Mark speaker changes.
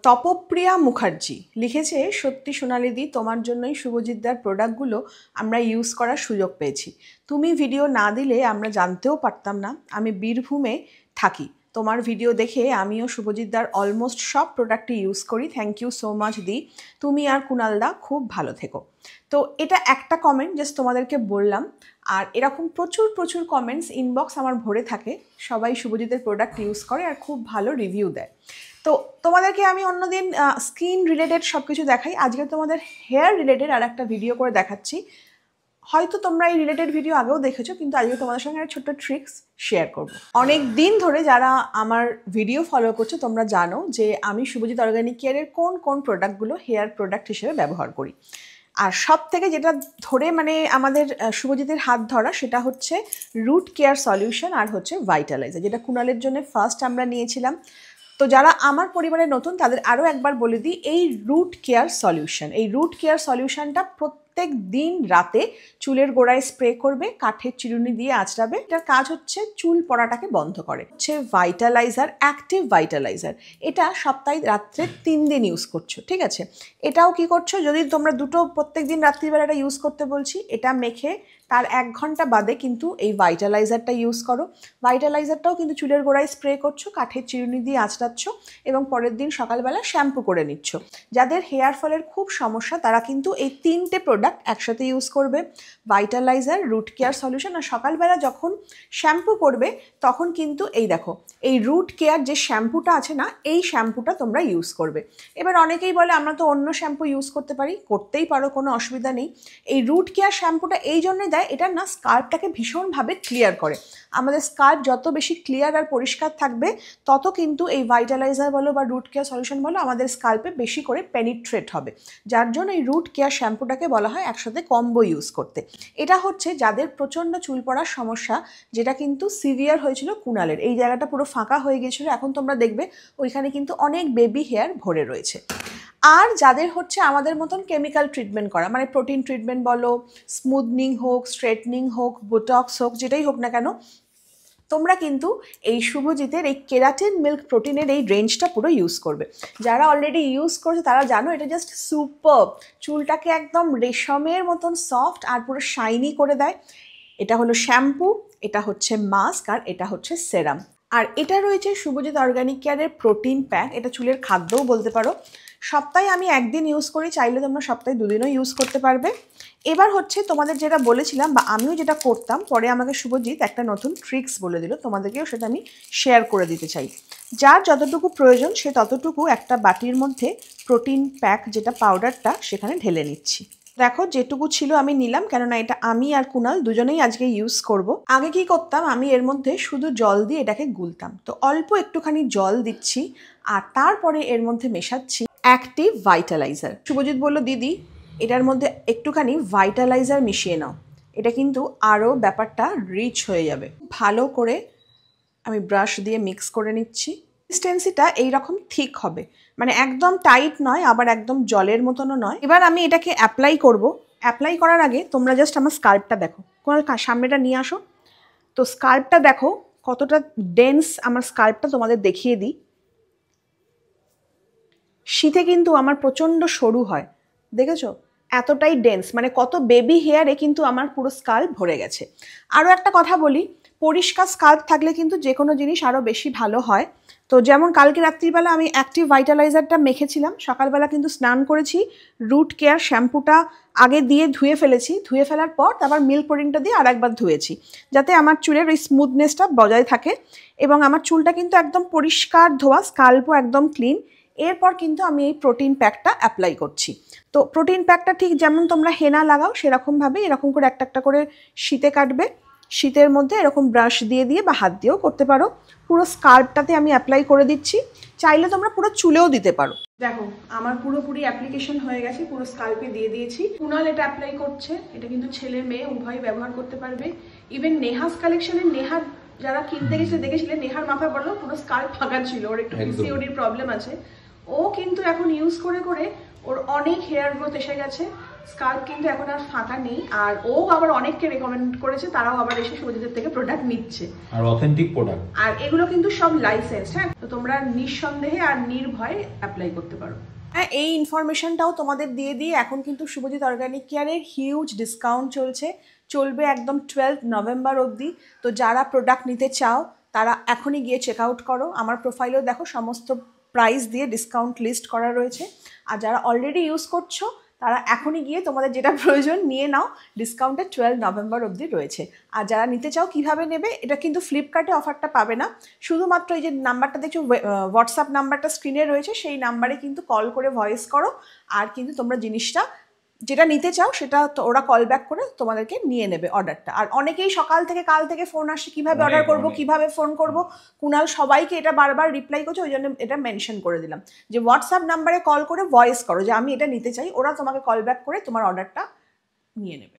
Speaker 1: তপপ্রিয়া মুখার্জি লিখেছে, সত্যি সোনালিদি, তোমার জন্যই শুভজিৎদার প্রোডাক্টগুলো আমরা ইউজ করার সুযোগ পেয়েছি। তুমি ভিডিও না দিলে আমরা জানতেও পারতাম না। আমি বীরভূমে থাকি, তোমার ভিডিও দেখে আমিও শুভজিৎদার অলমোস্ট সব প্রোডাক্টই ইউজ করি। থ্যাংক ইউ সো মাচ দি, তুমি আর কুণালদা খুব ভালো থেকো। তো এটা একটা কমেন্ট জাস্ট তোমাদেরকে বললাম। আর এরকম প্রচুর প্রচুর কমেন্টস ইনবক্স আমার ভরে থাকে, সবাই শুভজিতের প্রোডাক্ট ইউজ করে আর খুব ভালো রিভিউ দেয়। তো তোমাদেরকে আমি অন্যদিন স্কিন রিলেটেড সব কিছু দেখাই, আজকে তোমাদের হেয়ার রিলেটেড আর একটা ভিডিও করে দেখাচ্ছি। হয়তো তোমরা এই রিলেটেড ভিডিও আগেও দেখেছো, কিন্তু আজকে তোমাদের সঙ্গে একটা ছোট্ট ট্রিক্স শেয়ার করবো। অনেক দিন ধরে যারা আমার ভিডিও ফলো করছো তোমরা জানো যে আমি শুভজিৎ অর্গানিক কেয়ারের কোন কোন প্রোডাক্টগুলো হেয়ার প্রোডাক্ট হিসেবে ব্যবহার করি। আর সব থেকে যেটা ধরে মানে আমাদের শুভজিতের হাত ধরা সেটা হচ্ছে রুট কেয়ার সলিউশন আর হচ্ছে ভাইটালাইজার, যেটা কুণালের জন্য ফার্স্ট আমরা নিয়েছিলাম। তো যারা আমার পরিবারে নতুন তাদের আরও একবার বলে দিই, এই রুট কেয়ার সলিউশনটা প্রত্যেক দিন রাতে চুলের গোড়ায় স্প্রে করবে, কাঠের চিরুনি দিয়ে আঁচড়াবে। এটার কাজ হচ্ছে চুল পড়াটাকে বন্ধ করে। হচ্ছে ভাইটালাইজার, অ্যাক্টিভ ভাইটালাইজার। এটা সপ্তাহে রাত্রে 3 দিন ইউজ করছো, ঠিক আছে? এটাও কি করছো, যদি তোমরা দুটো প্রত্যেক দিন রাত্রিবেলা এটা ইউজ করতে বলছি, এটা মেখে তার 1 ঘন্টা বাদে কিন্তু এই ভাইটালাইজারটা ইউজ করো। ভাইটালাইজারটাও কিন্তু চুলের গোড়ায় স্প্রে করছো, কাঠের চিরুনি দিয়ে আঁচড়াচ্ছ এবং পরের দিন সকালবেলা শ্যাম্পু করে নিচ্ছ। যাদের হেয়ার ফলের খুব সমস্যা তারা কিন্তু এই 3টে প্রোডাক্ট একসাথে ইউজ করবে, ভাইটালাইজার, রুট কেয়ার সলিউশন। আর সকালবেলা যখন শ্যাম্পু করবে তখন কিন্তু এই দেখো, এই রুট কেয়ার যে শ্যাম্পুটা আছে না, এই শ্যাম্পুটা তোমরা ইউজ করবে। এবার অনেকেই বলে আমরা তো অন্য শ্যাম্পু ইউজ করতে পারি, করতেই পারো, কোনো অসুবিধা নেই। এই রুট কেয়ার শ্যাম্পুটা এই জন্যই দেয়, এটা না স্কাল্পটাকে ভীষণভাবে ক্লিয়ার করে। আমাদের স্কাল্প যত বেশি ক্লিয়ার আর পরিষ্কার থাকবে তত কিন্তু এই ভাইটালাইজার বলো বা রুট কেয়ার সলিউশন বলো আমাদের স্কাল্পে বেশি করে পেনিট্রেট হবে। যার জন্য এই রুট কেয়ার শ্যাম্পুটাকে বলা হয় একসাথে কম্বো ইউজ করতে। এটা হচ্ছে যাদের প্রচণ্ড চুল পড়ার সমস্যা, যেটা কিন্তু সিভিয়ার হয়েছিল কুণালের। এই জায়গাটা পুরো ফাঁকা হয়ে গিয়েছিল, এখন তোমরা দেখবে ওইখানে কিন্তু অনেক বেবি হেয়ার ভরে রয়েছে। আর যাদের হচ্ছে আমাদের মতন কেমিক্যাল ট্রিটমেন্ট করা, মানে প্রোটিন ট্রিটমেন্ট বলো, স্মুথনিং হোক, স্ট্রেটনিং হোক, বোটক্স হোক, যেটাই হোক না কেন, তোমরা কিন্তু এই শুভজিতের এই কেরাটিন মিল্ক প্রোটিনের এই রেঞ্জটা পুরো ইউজ করবে। যারা অলরেডি ইউজ করছে তারা জানো এটা জাস্ট সুপার, চুলটাকে একদম রেশমের মতন সফট আর পুরো শাইনি করে দেয়। এটা হলো শ্যাম্পু, এটা হচ্ছে মাস্ক, আর এটা হচ্ছে সেরাম। আর এটা রয়েছে শুভজিৎ অর্গানিক কেয়ারের প্রোটিন প্যাক, এটা চুলের খাদ্যও বলতে পারো। সপ্তাহে আমি 1 দিন ইউজ করি, চাইলে তোমরা সপ্তাহে 2 দিনও ইউজ করতে পারবে। এবার হচ্ছে তোমাদের যেটা বলেছিলাম বা আমিও যেটা করতাম, পরে আমাকে শুভজিৎ একটা নতুন ট্রিক্স বলে দিল, তোমাদেরকেও সেটা আমি শেয়ার করে দিতে চাই। যার যতটুকু প্রয়োজন সে ততটুকু একটা বাটির মধ্যে প্রোটিন প্যাক যেটা পাউডারটা সেখানে ঢেলে নিচ্ছি। দেখো যেটুকু ছিল আমি নিলাম, কেননা এটা আমি আর কুণাল দুজনেই আজকে ইউজ করব। আগে কি করতাম, আমি এর মধ্যে শুধু জল দিয়ে এটাকে গুলতাম, তো অল্প একটুখানি জল দিচ্ছি আর তারপরে এর মধ্যে মেশাচ্ছি অ্যাক্টিভ ভাইটালাইজার। শুভজিৎ বলল, দিদি এটার মধ্যে একটুখানি ভাইটালাইজার মিশিয়ে নাও, এটা কিন্তু আরও ব্যাপারটা রিচ হয়ে যাবে। ভালো করে আমি ব্রাশ দিয়ে মিক্স করে নিচ্ছি। কনসিস্টেন্সিটা এইরকম ঠিক হবে, মানে একদম টাইট নয় আবার একদম জলের মতনও নয়। এবার আমি এটাকে অ্যাপ্লাই করব। অ্যাপ্লাই করার আগে তোমরা জাস্ট আমার স্কাল্পটা দেখো, কোনো সামনেটা নিয়ে আসো। তো স্কাল্পটা দেখো কতটা ডেন্স, আমার স্কাল্পটা তোমাদের দেখিয়ে দিই। শীতে কিন্তু আমার প্রচণ্ড সরু হয়, দেখেছো এতটাই ডেন্স, মানে কত বেবি হেয়ারে কিন্তু আমার পুরো স্কাল্প ভরে গেছে। আরও একটা কথা বলি, পরিষ্কার স্কাল্প থাকলে কিন্তু যে কোনো জিনিস আরও বেশি ভালো হয়। তো যেমন কালকে রাত্রিবেলা আমি অ্যাক্টিভ ভাইটালাইজারটা মেখেছিলাম, সকালবেলা কিন্তু স্নান করেছি, রুট কেয়ার শ্যাম্পুটা আগে দিয়ে ধুয়ে ফেলেছি, ধুয়ে ফেলার পর তারপর মিল্ক প্রোটিনটা দিয়ে আরেকবার ধুয়েছি, যাতে আমার চুলের ওই স্মুথনেসটা বজায় থাকে এবং আমার চুলটা কিন্তু একদম পরিষ্কার ধোয়া, স্কাল্পও একদম ক্লিন। এরপর কিন্তু আমি এই প্রোটিন প্যাকটা অ্যাপ্লাই করছি। তো প্রোটিন প্যাকটা ঠিক যেমন তোমরা হেনা লাগাও সেরকমভাবে এরকম করে একটা একটা করে শীতে কাটবে। শীতের মধ্যে এরকম ব্রাশ দিয়ে দিয়ে বা হাত দিয়েও করতে পারো। পুরো স্কাল্পটাতে আমি অ্যাপ্লাই করে দিচ্ছি, চাইলে তোমরা পুরো চুলেও দিতে পারো। দেখো আমার পুরোপুরি অ্যাপ্লিকেশন হয়ে গেছে, পুরো স্কাল্পে দিয়ে দিয়েছি। কুণাল এটা অ্যাপ্লাই করছে, এটা কিন্তু ছেলে মেয়ে উভয় ব্যবহার করতে পারবে। ইভেন নেহাস কালেকশনের নেহার যারা কিনতে গেছে দেখেছিলেন, নেহার মাথা বললো পুরো স্কাল্প ফাঁকা ছিল, ওর একটু পিসিওডির প্রবলেম আছে, ও কিন্তু এখন ইউজ করে করে ওর অনেক হেয়ার গ্রোথ এসে গেছে। স্কার্ফ কিন্তু এখন আর ফাঁকা নেই, আর ও আবার অনেককে রেকমেন্ড করেছে, তারাও আবার এসে শুভজিতের থেকে প্রোডাক্ট নিচ্ছে,
Speaker 2: আর অথেন্টিক প্রোডাক্ট,
Speaker 1: আর এগুলো কিন্তু সব লাইসেন্স। হ্যাঁ, তো তোমরা নিঃসন্দেহে আর নির্ভয়ে অ্যাপ্লাই করতে পারো। হ্যাঁ, এই ইনফরমেশনটাও তোমাদের দিয়ে দিয়ে এখন কিন্তু শুভজিৎ অর্গানিক কেয়ারের হিউজ ডিসকাউন্ট চলবে একদম 12 নভেম্বর অবধি। তো যারা প্রোডাক্ট নিতে চাও তারা এখনই গিয়ে চেক আউট করো। আমার প্রোফাইলেও দেখো সমস্ত প্রাইস দিয়ে ডিসকাউন্ট লিস্ট করা রয়েছে। আর যারা অলরেডি ইউজ করছো তারা এখনই গিয়ে তোমাদের যেটা প্রয়োজন নিয়ে নাও, ডিসকাউন্টে 12 নভেম্বর অবধি রয়েছে। আর যারা নিতে চাও কিভাবে নেবে, এটা কিন্তু ফ্লিপকার্টে অফারটা পাবে না, শুধুমাত্র এই যে নাম্বারটা দেখছো হোয়াটসঅ্যাপ নাম্বারটা স্ক্রিনে রয়েছে, সেই নাম্বারে কিন্তু কল করে ভয়েস করো, আর কিন্তু তোমরা জিনিসটা যেটা নিতে চাও সেটা ওরা কল ব্যাক করে তোমাদেরকে নিয়ে নেবে অর্ডারটা। আর অনেকেই সকাল থেকে কাল থেকে ফোন আসছে কিভাবে অর্ডার করব, কিভাবে ফোন করব, কুনাল সবাইকে এটা বারবার রিপ্লাই করছে, ওই জন্য এটা মেনশন করে দিলাম যে হোয়াটসঅ্যাপ নাম্বারে কল করে ভয়েস করো যে আমি এটা নিতে চাই, ওরা তোমাকে কল ব্যাক করে তোমার অর্ডারটা নিয়ে নেবে।